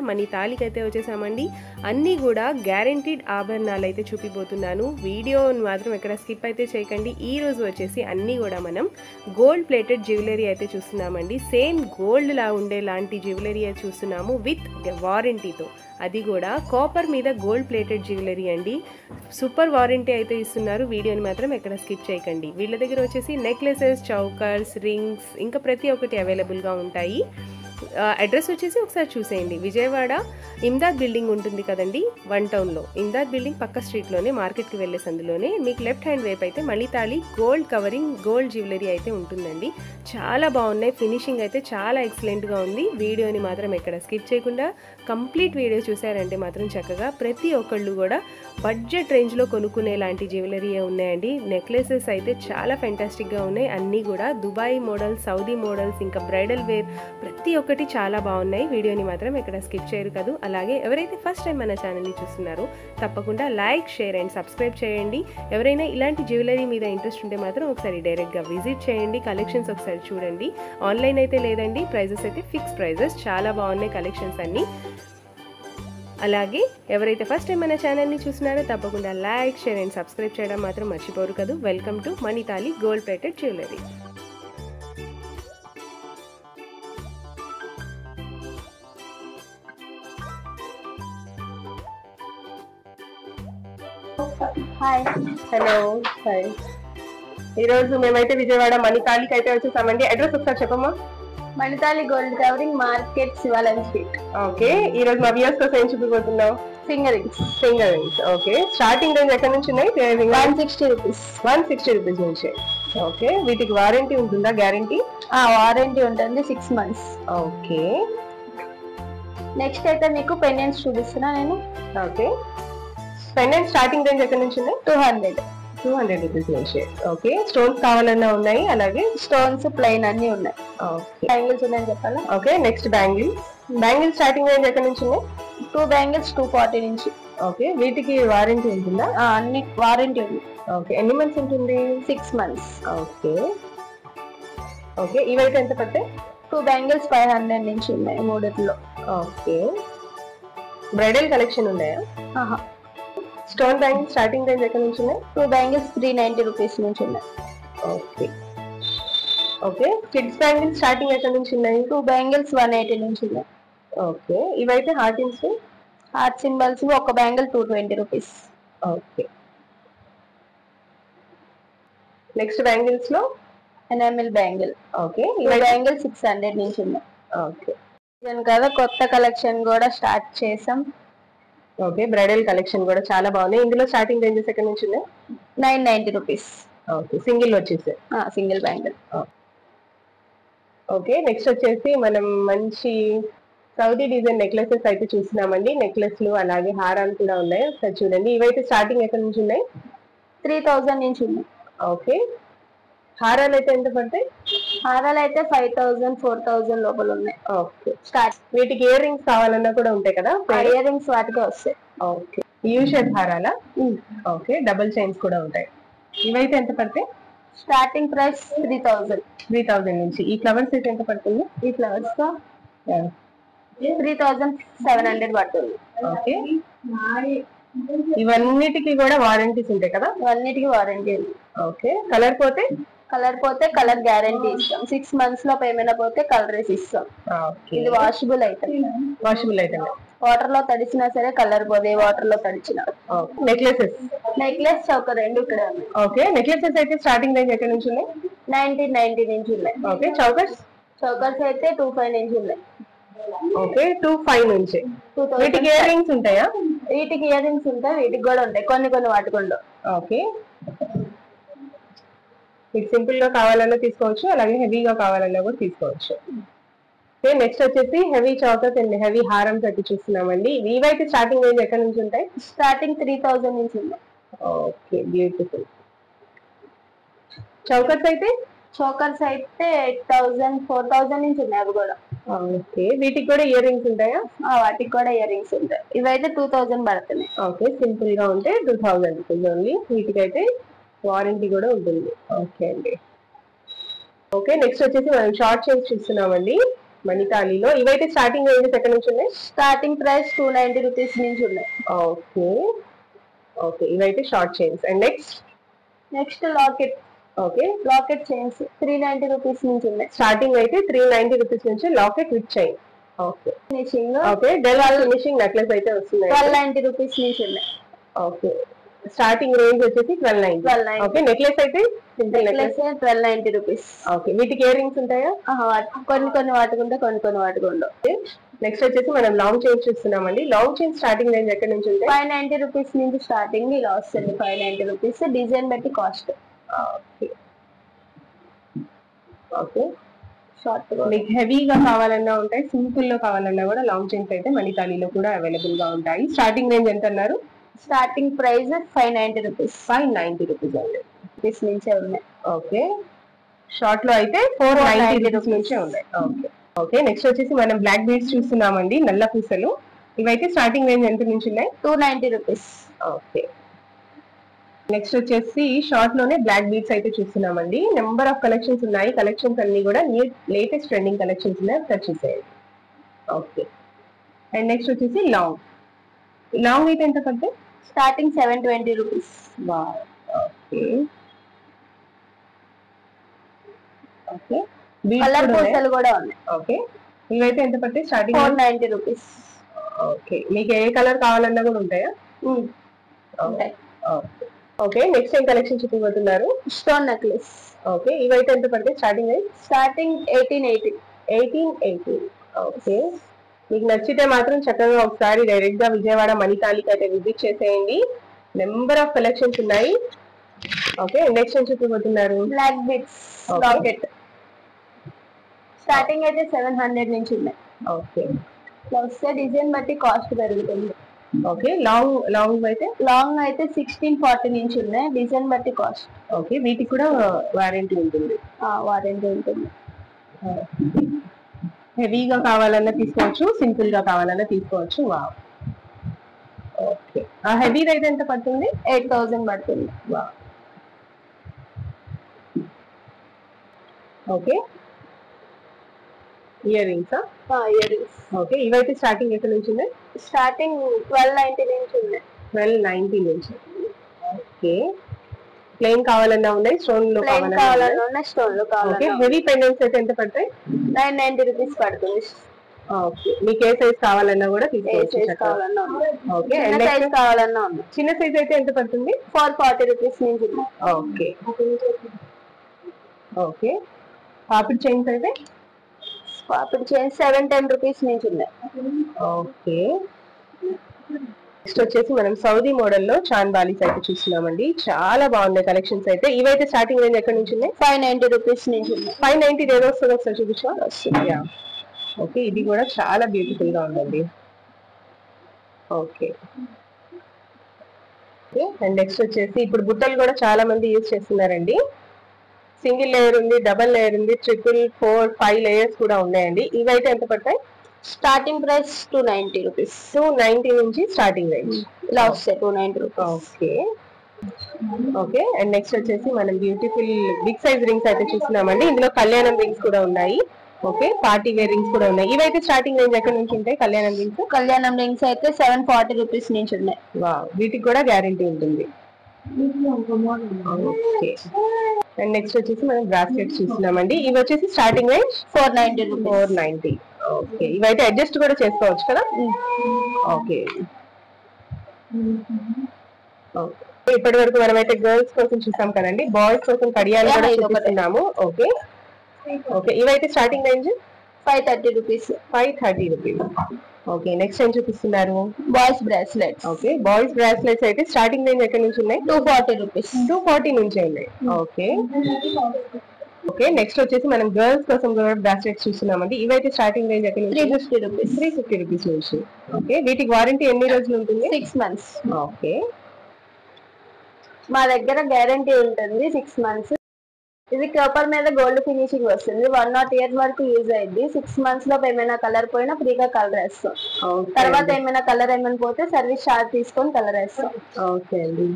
Money తాళికి అయితే వచ్చేసామండి. అన్నీ కూడా గ్యారెంటీడ్ ఆభరణాలు అయితే చూపిపోతున్నాను. వీడియోని మాత్రం ఎక్కడ స్కిప్ అయితే చేయకండి. ఈ రోజు వచ్చేసి అన్నీ కూడా మనం గోల్డ్ ప్లేటెడ్ జ్యువెలరీ అయితే చూస్తున్నామండి. సేమ్ గోల్డ్ లా ఉండే లాంటి జ్యువెలరీ అయితే చూస్తున్నాము విత్ వారంటీతో. అది కూడా కాపర్ మీద గోల్డ్ ప్లేటెడ్ జ్యువెలరీ అండి. సూపర్ వారంటీ అయితే ఇస్తున్నారు. వీడియోని మాత్రం ఎక్కడ స్కిప్ చేయకండి. వీళ్ళ దగ్గర వచ్చేసి నెక్లెసెస్, చౌకర్స్, రింగ్స్ ఇంకా ప్రతి ఒక్కటి అవైలబుల్గా ఉంటాయి. అడ్రస్ వచ్చేసి ఒకసారి చూసేయండి. విజయవాడ ఇమ్దాద్ బిల్డింగ్ ఉంటుంది కదండి, 1 టౌన్లో. ఇమ్దాద్ బిల్డింగ్ పక్క స్ట్రీట్లోనే, మార్కెట్కి వెళ్ళే సందులోనే మీకు లెఫ్ట్ హ్యాండ్ వైపు అయితే మణితాళి గోల్డ్ కవరింగ్ గోల్డ్ జ్యువెలరీ అయితే ఉంటుందండి. చాలా బాగున్నాయి. ఫినిషింగ్ అయితే చాలా ఎక్సలెంట్గా ఉంది. వీడియోని మాత్రం ఎక్కడ స్కిప్ చేయకుండా కంప్లీట్ వీడియో చూసారంటే మాత్రం చక్కగా ప్రతి ఒక్కళ్ళు కూడా బడ్జెట్ రేంజ్లో కొనుక్కునే లాంటి జ్యువెలరీ ఉన్నాయండి. నెక్లెసెస్ అయితే చాలా ఫెంటాస్టిక్గా ఉన్నాయి. అన్నీ కూడా దుబాయ్ మోడల్స్, సౌదీ మోడల్స్ ఇంకా బ్రైడల్ వేర్ ప్రతి ఒక్కటి చాలా బాగున్నాయి. వీడియోని మాత్రం ఎక్కడ స్కిప్ చేయరు కదా. అలాగే ఎవరైతే ఫస్ట్ టైం మన ఛానల్ని చూస్తున్నారో తప్పకుండా లైక్, షేర్ అండ్ సబ్స్క్రైబ్ చేయండి. ఎవరైనా ఇలాంటి జ్యువెలరీ మీద ఇంట్రెస్ట్ ఉంటే మాత్రం ఒకసారి డైరెక్ట్గా విజిట్ చేయండి. కలెక్షన్స్ ఒకసారి చూడండి. ఆన్లైన్ అయితే లేదండి. ప్రైజెస్ అయితే ఫిక్స్ ప్రైజెస్. చాలా బాగున్నాయి కలెక్షన్స్ అన్నీ. అలాగే ఎవరైతే ఫస్ట్ టైం మన ఛానల్ని చూస్తున్నారో తప్పకుండా లైక్, షేర్ అండ్ సబ్స్క్రైబ్ చేయడం మాత్రం మర్చిపోరు కదా. Welcome to Manithali gold plated jewellery. Hi, hello, hi. ఈరోజు మేమైతే విజయవాడ మణితాళికి అయితే వచ్చేసామండి. అడ్రస్ ఒకసారి చెప్పమ్మా. Manithali gold covering, market, Shivalayam street. Okay, ఈ రోజు మా వ్యూయర్స్ కోసం ఏం చూపిపోతున్నావు? Finger rings. Finger rings. Okay, starting range ఎక్కడి నుంచి ఉన్నాయి? 160 రూపీస్. 160 రూపీస్ నుంచి. ఓకే, వీటికి వారంటీ ఉంటుందా? గ్యారంటీ? వారంటీ ఉంటుంది 6 months. ఓకే, నెక్స్ట్ అయితే మీకు పెండెంట్స్ చూపిస్తున్నా నేను. ఓకే, పెండెంట్ స్టార్టింగ్ రేంజ్ ఎక్కడి నుంచి ఉన్నాయి? 200 రూపీస్ నుంచి. ఓకే, స్టోన్స్ కావాలన్నా ఉన్నాయి, అలాగే స్టోన్స్ ప్లెయిన్ అన్ని ఉన్నాయి. ఓకే, బ్యాంగిల్స్ ఉన్నాయని చెప్పాలా? Okay, next bangles. Bangles starting range ఎక్కడి నుంచి ఉన్నాయి? 2 బ్యాంగిల్స్ 240 నుంచి. ఓకే, వీటికి వారంటీ ఉంటుందా? అన్ని వారంటీ ఉంది. ఓకే, ఎన్ని మంత్స్ ఉంటుంది? 6 months. ఓకే, ఓకే, ఇవైతే ఎంత పడతాయి? 2 బ్యాంగిల్స్ 500 నుంచి ఉన్నాయి మూడిట్లో. ఓకే, బ్రైడల్ కలెక్షన్ ఉన్నాయా? స్టోన్ బ్యాంగిల్స్ స్టార్టింగ్ రేంజ్ ఎక్కడ నుంచి ఉన్నాయి? 2 బ్యాంగిల్స్ 390 రూపీస్ నుంచి ఉన్నాయి. Okay, okay, kids bangles starting ఎక్కడ నుంచి ఉన్నాయి? 2 బ్యాంగిల్స్ 180 నుంచి ఉన్నాయి. ఓకే, ఇవైతే హార్టిన్స్, హార్ట్ సింబల్స్ ఒక bangle 220 rupees. Okay, next bangles లో ఎనామిల్ బ్యాంగిల్. ఓకే, ఈ బ్యాంగిల్ 600 నుంచి ఉన్నాయి. ఓకే, కదా కొత్త కలెక్షన్ కూడా స్టార్ట్ చేసాం. ఓకే, బ్రైడల్ కలెక్షన్ కూడా చాలా బాగున్నాయి. ఇందులో స్టార్టింగ్ రేంజెస్ ఎక్కడ నుంచి ఉన్నాయి? 990 రూపీస్. ఓకే, సింగిల్ వచ్చేసి సింగిల్ బ్యాంగిల్. ఓకే, నెక్స్ట్ వచ్చేసి మనం మంచి సౌదీ డిజైన్ నెక్లెసెస్ అయితే చూస్తున్నామండి. నెక్లెస్లు అలాగే హారాలు కూడా ఉన్నాయి. ఒకసారి చూడండి. ఇవైతే స్టార్టింగ్ ఎక్కడ నుంచి ఉన్నాయి? 3000 నుంచి ఉన్నాయి. ఓకే, హారాలు అయితే ఎంత పడతాయి? హారాలు అయితే 5000 4000 లోపల ఉన్నాయి. Okay, start. వీటికి ఇయర్ రింగ్స్ కావాలన్నా కూడా ఉంటాయి కదా? ఇయర్ రింగ్స్ వాటికి వస్తాయి. ఓకే, యూ షేప్ హారాలా? ఓకే, డబుల్ చైన్స్ కూడా ఉంటాయి. ఇవైతే ఎంత పడతాయి? స్టార్టింగ్ ప్రైస్ 3000 నుంచి. ఈ ఫ్లవర్స్ అయితే ఎంత పడుతుంది? ఈ ఫ్లవర్స్ 3700 పడుతుంది. ఓకే, ఇవన్నిటికీ కూడా వారంటీస్ ఉంటాయి కదా? అన్నిటికీ వారంటీ ఉంది. ఓకే, కలర్ పోతే? కలర్ పోతే కలర్ గ్యారంటీ ఇస్తాం. 6 months లో ఏమైనా పోతే కలర్ ఇస్తాం. ఇది washable item. Washable item. Water లో తడిచినా సరే కలర్ పోదే. వాటర్ లో తడిచిన నెక్లెసెస్, నెక్లెస్ చౌక రెండు ఇక్కడ ఉన్నాయి. ఓకే, నెక్లెసెస్ అయితే స్టార్టింగ్ రేంజ్ ఎక్కడ నుంచి ఉన్నాయి? 1990 నుంచి ఉన్నాయి. Okay, chokers? చౌకర్స్ అయితే 25 నుంచి ఉన్నాయి. ఓకే, 25 నుంచి. వీటికి ఇయర్ రింగ్స్ ఉంటాయా? వీటికి ఇయర్ రింగ్స్ ఉంటాయి, వీటికి కూడా ఉంటాయి. కొన్ని వాటికి ఉండవు. ఓకే, మీకు సింపుల్ గా కావాలన్నా తీసుకోవచ్చు, అలాగే హెవీగా కావాలన్నా కూడా తీసుకోవచ్చు. ఓకే, నెక్స్ట్ వచ్చేసి హెవీ చౌకర్స్ అండ్ హెవీ హారమ్స్ అయితే చూస్తున్నామండి. ఇవైతే స్టార్టింగ్ రేంజ్ ఎక్కడ నుంచి ఉంటాయి? స్టార్టింగ్ 3000 నుంచి ఉన్నాయి. Okay, beautiful. చౌకర్స్ అయితే? చౌకర్స్ అయితే 8000 4000 నుంచి ఉన్నాయి అవి కూడా. ఓకే, వీటికి కూడా ఇయర్ రింగ్స్ ఉంటాయా? వాటికి కూడా ఇయర్ రింగ్స్ ఉంటాయి. ఇవైతే 2000 పడుతున్నాయి. ఓకే, సింపుల్ గా ఉంటే 2000 ఓన్లీ. వీటికైతే వారంటీ కూడా ఉంటుంది. ఓకే అండి. ఓకే, నెక్స్ట్ వచ్చేసి మనం షార్ట్ చైన్స్ చూస్తున్నామండి. మణితాలిలో ఇవైతే స్టార్టింగ్ రేంజెస్ ఎక్కడ నుంచి ఉన్నాయి? స్టార్టింగ్ ప్రైస్ 290 రూపీస్ నుంచి ఉన్నాయి. ఓకే ఓకే, ఇవైతే short chains. And next locket. Okay, locket chains 390 rupees నుంచి ఉన్నాయి. స్టార్టింగ్ అయితే 390 రూపీస్ నుంచి locket with chain. Okay finishing. Okay, డెల్ ఫినిషింగ్ నెక్లెస్ అయితే వస్తున్నాయి. 1290 రూపీస్ నుంచి ఉన్నాయి. ఓకే, స్టార్టింగ్ రేంజ్ వచ్చేసి 1290. ఓకే, నెక్లెస్ అయితే సింపుల్ నెక్లెస్ 1290 రూపీస్. ఓకే, వీటికి ఇయర్ రింగ్స్ ఉంటాయా? కొన్ని వాటికుంటే కొన్ని వాటికుండవు. నెక్స్ట్ వచ్చేసి మనం లాంగ్ చైన్స్ చూస్తున్నామండి. లాంగ్ చైన్ స్టార్టింగ్ రేంజ్ ఎక్కడ నుంచి ఉంటాయి? 590 రూపీస్ నుంచి స్టార్టింగ్ ఇలా వస్తుంది. 590 రూపీస్, డిజైన్ బట్టి కాస్ట్. ఓకే ఓకే, షార్ట్ మీకు హెవీగా కావాలన్నా ఉంటాయి, సింపుల్ లో కావాలన్నా కూడా లాంగ్ చైన్స్ అయితే మణితాలిలో కూడా అవైలబుల్ గా ఉంటాయి. స్టార్టింగ్ రేంజ్ ఎంత అన్నారు? Starting price 590 rupees. 590 రూపీస్ అండి నుంచే ఉన్నాయి. ఓకే, షార్ట్ లో అయితే 490 రూపీస్ నుంచే ఉన్నాయి. ఓకే ఓకే, నెక్స్ట్ వచ్చేసి మనం బ్లాక్ బీడ్స్ చూస్తున్నామండి, నల్ల పూసలు. ఇవైతే స్టార్టింగ్ రేంజ్ ఎంత నుంచి ఉన్నాయి? 290 రూపీస్. ఓకే, నెక్స్ట్ వచ్చేసి షార్ట్ లోనే బ్లాక్ బీడ్స్ అయితే చూస్తున్నామండి. నెంబర్ ఆఫ్ కలెక్షన్స్ ఉన్నాయి. కలెక్షన్స్ అన్ని కూడా లేటెస్ట్ ట్రెండింగ్ కలెక్షన్స్ ఉన్నాయి, చూసేయండి. ఓకే, అండ్ నెక్స్ట్ వచ్చేసి లాంగ్ అయితే ఎంత పడుతుంది? Starting 720 rupees. Okay okay, colour పూసలు కూడా ఉన్నాయి. ఓకే, ఇవైతే ఎంత పడుతుంది? Starting 490 rupees. ఓకే, మీకు ఏ కలర్ కావాలన్నా కూడా ఉంటాయా? ఉంటాయి. ఓకే, నెక్స్ట్ ఏం కలెక్షన్ చూపిపోతున్నారు? Stone necklace. ఓకే, ఇవైతే ఎంత పడుతుంది? స్టార్టింగ్ 1880. ఓకే, మీకు నచ్చితే మాత్రం చక్కగా ఒకసారి డైరెక్ట్ గా విజయవాడ మణితాలికి అయితే విజిట్ చేసేయండి. నెంబర్ ఆఫ్ కలెక్షన్స్ ఉన్నాయి. ఓకే, నెక్స్ట్ ఏం చూపిపోతున్నారు? Black beads locket. స్టార్టింగ్ అయితే 700 నుంచి ఉన్నాయి. ఓకే, వస్తే డిజైన్ బట్టి కాస్ట్ పెరుగుతుంది. ఓకే, లాంగ్ అయితే 1640 నుంచి ఉన్నాయి, డిజైన్ బట్టి కాస్ట్. ఓకే, వీటికి కూడా వారంటీ ఉంటుంది. వారంటీ ఉంటుంది. హెవీగా కావాలన్నా తీసుకోవచ్చు, సింపుల్ గా కావాలన్నా తీసుకోవచ్చు. వావ్, ఓకే, ఆ హెవీ అయితే ఎంత పడుతుంది? 8000 పడుతుంది. Wow, okay, ear rings. Okay, ఇవైతే స్టార్టింగ్ ఎక్కడ నుంచి ఉన్నాయి? స్టార్టింగ్ 1290 నుంచి ఉన్నాయి. 1290 నుంచి. ఓకే, ప్లెయిన్ కావాలన్నా ఉన్నాయి, స్టోన్ లో కావాలన్నా స్టోన్ లో కావాలి. హెవీ పెండెంట్స్ అయితే ఎంత పడతాయి? 990 రూపీస్ పడుతుంది. ఓకే, మీకు ఏ సైజ్ కావాలన్నా కూడా తీసుకోవచ్చు. ఓకే, సైజ్ కావాలన్నా ఉంది. చిన్న సైజ్ అయితే ఎంత పడుతుంది? 440 రూపీస్ నుంచి. ఓకే ఓకే, పాపిడ్ చైన్స్ అయితే 710 రూపీస్ నుంచి ఉన్నాయి. ఓకే, నెక్స్ట్ వచ్చేసి మనం సౌదీ మోడల్ లో చాన్ బాలీస్ అయితే చూస్తున్నామండి. చాలా బాగున్నాయి కలెక్షన్స్ అయితే. ఇవైతే స్టార్టింగ్ రేంజ్ ఎక్కడ నుంచి ఉన్నాయి? 590 రూపీస్ నుంచి ఉన్నాయి. 590 ఏదో వస్తుంది, ఒకసారి చూపించా. ఓకే, ఇది కూడా చాలా బ్యూటిఫుల్ గా ఉందండి. ఓకే, అండ్ నెక్స్ట్ వచ్చేసి ఇప్పుడు బుట్టలు కూడా చాలా మంది యూజ్ చేస్తున్నారండి. సింగిల్ లేయర్ ఉంది, డబల్ లేయర్ ఉంది, 3, 4, 5 లేయర్స్ కూడా ఉన్నాయండి. ఇవైతే ఎంత పడతాయి? Starting price 290 rupees. 290 నుంచి స్టార్టింగ్ రేంజ్ ఇలా వస్తాయి. 290 rupees. Okay okay, and next వచ్చేసి మనం బ్యూటిఫుల్ బిగ్ సైజ్ రింగ్స్ అయితే చూస్తున్నామండి. ఇందులో కళ్యాణం రింగ్స్ కూడా ఉన్నాయి. ఓకే, పార్టీ వేర్ రింగ్స్ కూడా ఉన్నాయి. ఇవైతే స్టార్టింగ్ రేంజ్ ఎక్కడ నుంచి ఉంటాయి? కళ్యాణం రింగ్స్ అయితే 740 రూపీస్ నుంచి ఉన్నాయి. వీటికి కూడా గ్యారంటీ ఉంటుంది. ఓకే, అండ్ నెక్స్ట్ వచ్చేసి మనం బ్రాస్లెట్స్ చూస్తున్నామండి. ఇవి వచ్చేసి స్టార్టింగ్ రేంజ్ 490. ఓకే, ఇవైతే అడ్జస్ట్ కూడా చేసుకోవచ్చు కదా? ఓకే, ఇప్పటి వరకు మనం అయితే గర్ల్స్ కోసం చూసాం కదండి. బాయ్స్ కోసం కడియాలు కూడా చూపిస్తున్నాము. ఓకే ఓకే, ఇవైతే starting range 530 rupees. 530 rupees. Okay, next ఏం చూపిస్తున్నారు? Boys bracelets. Okay, boys bracelets అయితే స్టార్టింగ్ రేంజ్ ఎక్కడ నుంచి ఉన్నాయి? 240 రూపీస్. 240 నుంచి ఉన్నాయి. ఓకే ఓకే, నెక్స్ట్ వచ్చేసి మనం గర్ల్స్ కోసం కూడా బ్రాస్లెట్స్ చూస్తున్నామండి. ఇవైతే స్టార్టింగ్ రేంజ్ ఎక్కడ నుంచి? 350 రూపీస్. 350 రూపీస్ నుంచి. ఓకే, వీటికి వారంటీ ఎన్ని రోజులు ఉంటుంది? 6 months. ఓకే, మా దగ్గర గ్యారంటీ ఉంటుంది 6 months. ఇది పేపర్ మీద గోల్డ్ ఫినిషింగ్ వస్తుంది. 1 year వరకు యూజ్ అయింది. 6 months లో ఏమైనా కలర్ పోయినా ఫ్రీగా కలర్ వేస్తాం. తర్వాత ఏమైనా కలర్ పోతే సర్వీస్ చార్జ్ తీసుకొని కలర్ వేస్తాం. ఓకే అండి.